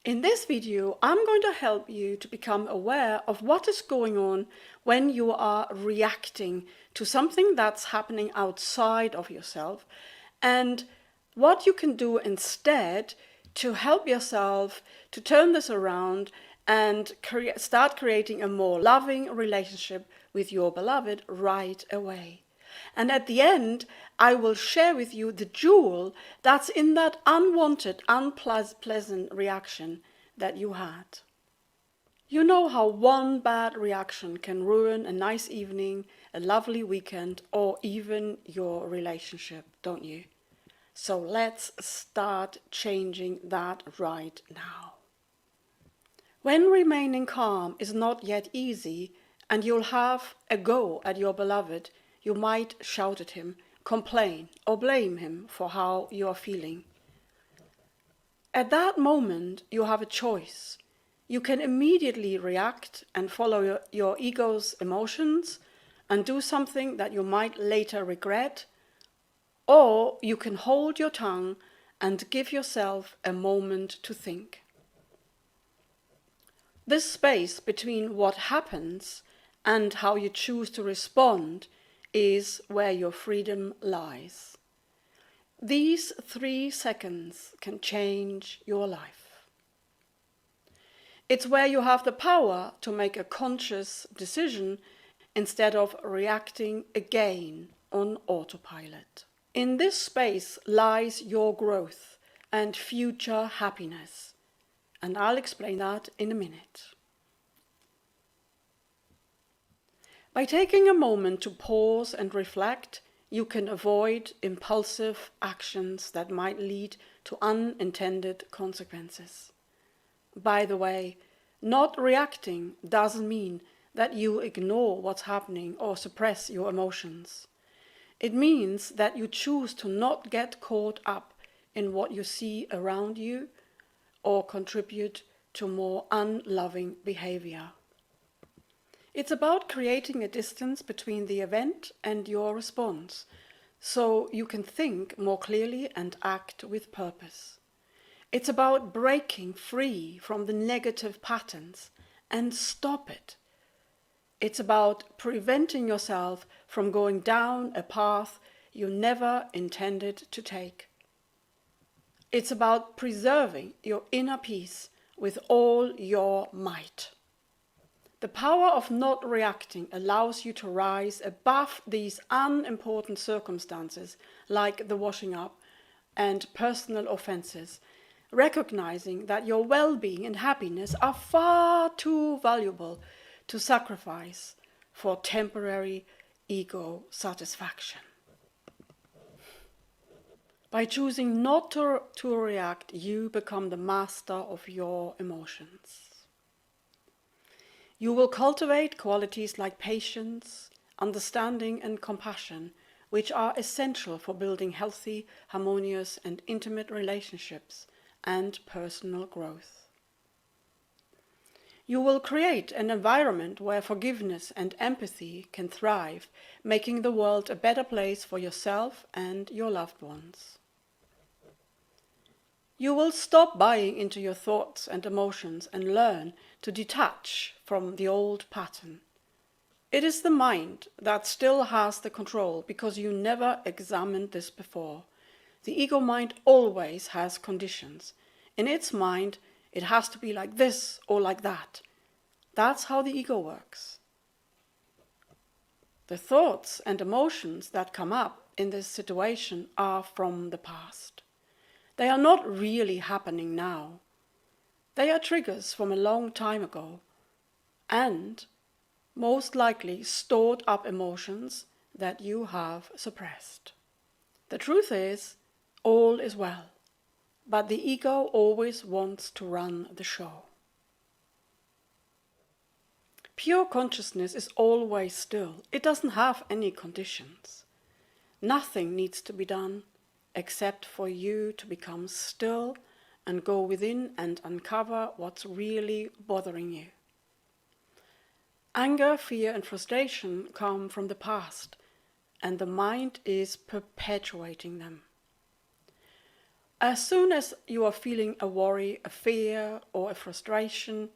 In this video, I'm going to help you to become aware of what is going on when you are reacting to something that's happening outside of yourself, and what you can do instead to help yourself to turn this around and start creating a more loving relationship with your beloved right away. And at the end, I will share with you the jewel that's in that unwanted, unpleasant reaction that you had. You know how one bad reaction can ruin a nice evening, a lovely weekend, or even your relationship, don't you? So let's start changing that right now. When remaining calm is not yet easy, and you'll have a go at your beloved, you might shout at him, complain, or blame him for how you are feeling. At that moment, you have a choice. You can immediately react and follow your ego's emotions and do something that you might later regret, or you can hold your tongue and give yourself a moment to think. This space between what happens and how you choose to respond is where your freedom lies. These 3 seconds can change your life. It's where you have the power to make a conscious decision instead of reacting again on autopilot. In this space lies your growth and future happiness, and I'll explain that in a minute. By taking a moment to pause and reflect, you can avoid impulsive actions that might lead to unintended consequences. By the way, not reacting doesn't mean that you ignore what's happening or suppress your emotions. It means that you choose to not get caught up in what you see around you or contribute to more unloving behavior. It's about creating a distance between the event and your response, so you can think more clearly and act with purpose. It's about breaking free from the negative patterns and stop it. It's about preventing yourself from going down a path you never intended to take. It's about preserving your inner peace with all your might. The power of not reacting allows you to rise above these unimportant circumstances like the washing up and personal offenses, recognizing that your well-being and happiness are far too valuable to sacrifice for temporary ego satisfaction. By choosing not to react, you become the master of your emotions. You will cultivate qualities like patience, understanding, and compassion, which are essential for building healthy, harmonious, and intimate relationships and personal growth. You will create an environment where forgiveness and empathy can thrive, making the world a better place for yourself and your loved ones. You will stop buying into your thoughts and emotions and learn to detach from the old pattern. It is the mind that still has the control because you never examined this before. The ego mind always has conditions. In its mind, it has to be like this or like that. That's how the ego works. The thoughts and emotions that come up in this situation are from the past. They are not really happening now. They are triggers from a long time ago, and most likely stored up emotions that you have suppressed. The truth is, all is well, but the ego always wants to run the show. Pure consciousness is always still. It doesn't have any conditions. Nothing needs to be done except for you to become still and go within and uncover what's really bothering you. Anger, fear, and frustration come from the past, and the mind is perpetuating them. As soon as you are feeling a worry, a fear, or a frustration,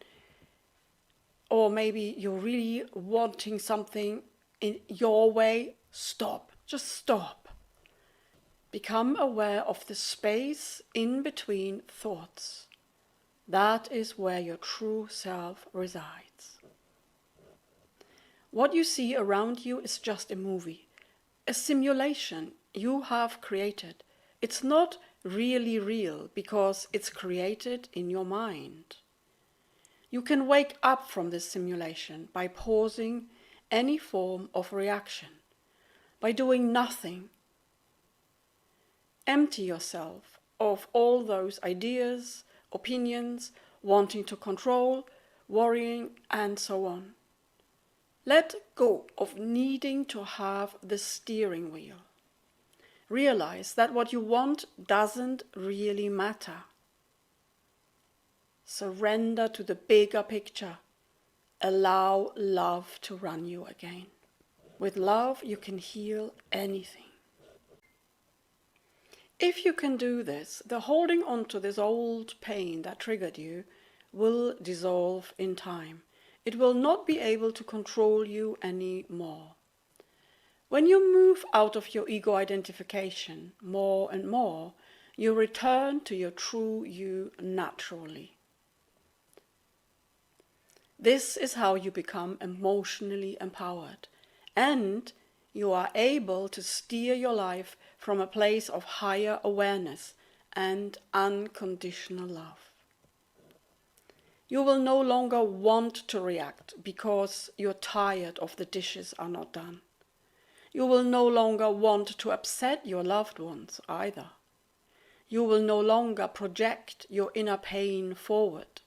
or maybe you're really wanting something in your way, stop. Just stop. Become aware of the space in between thoughts. That is where your true self resides. What you see around you is just a movie, a simulation you have created. It's not really real because it's created in your mind. You can wake up from this simulation by pausing any form of reaction, by doing nothing. Empty yourself of all those ideas, opinions, wanting to control, worrying, and so on. Let go of needing to have the steering wheel. Realize that what you want doesn't really matter. Surrender to the bigger picture. Allow love to run you again. With love, you can heal anything. If you can do this, the holding on to this old pain that triggered you will dissolve in time. It will not be able to control you anymore. When you move out of your ego identification more and more, you return to your true you naturally. This is how you become emotionally empowered, and you are able to steer your life from a place of higher awareness and unconditional love. You will no longer want to react because you're tired of the dishes are not done. You will no longer want to upset your loved ones either. You will no longer project your inner pain forward.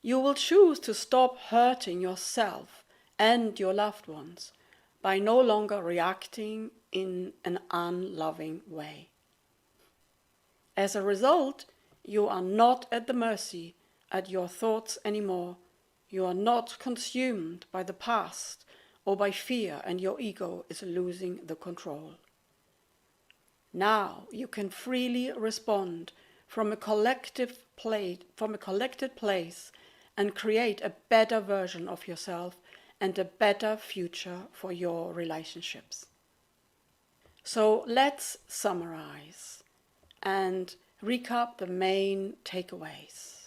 You will choose to stop hurting yourself and your loved ones by no longer reacting in an unloving way. As a result, you are not at the mercy at your thoughts anymore. You are not consumed by the past or by fear, and your ego is losing the control. Now you can freely respond from a collected place and create a better version of yourself and a better future for your relationships. So let's summarize and recap the main takeaways.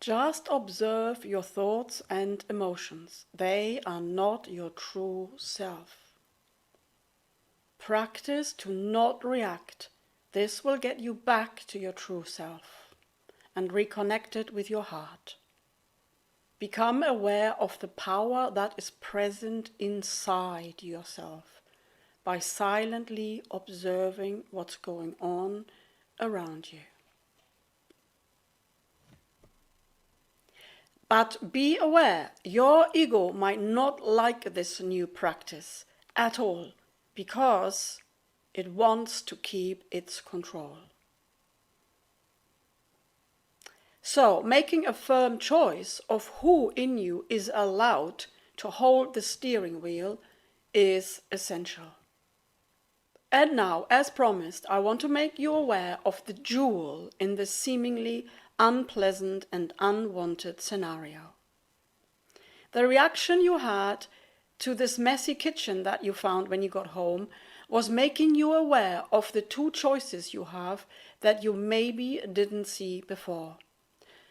Just observe your thoughts and emotions. They are not your true self. Practice to not react. This will get you back to your true self and reconnect it with your heart. Become aware of the power that is present inside yourself by silently observing what's going on around you. But be aware, your ego might not like this new practice at all because it wants to keep its control. So, making a firm choice of who in you is allowed to hold the steering wheel is essential. And now, as promised, I want to make you aware of the jewel in this seemingly unpleasant and unwanted scenario. The reaction you had to this messy kitchen that you found when you got home was making you aware of the two choices you have that you maybe didn't see before.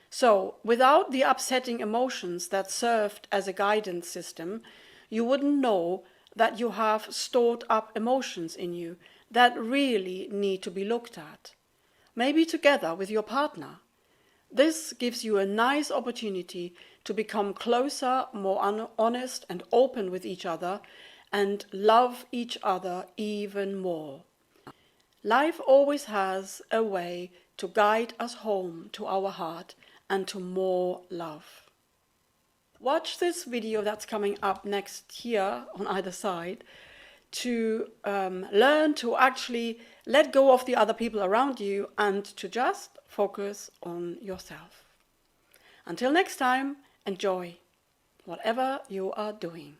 So, without the upsetting emotions that served as a guidance system, you wouldn't know that you have stored up emotions in you that really need to be looked at, maybe together with your partner. This gives you a nice opportunity to become closer, more honest and open with each other and love each other even more. Life always has a way to guide us home to our heart and to more love. Watch this video that's coming up next here on either side to learn to actually let go of the other people around you and to just focus on yourself. Until next time, enjoy whatever you are doing.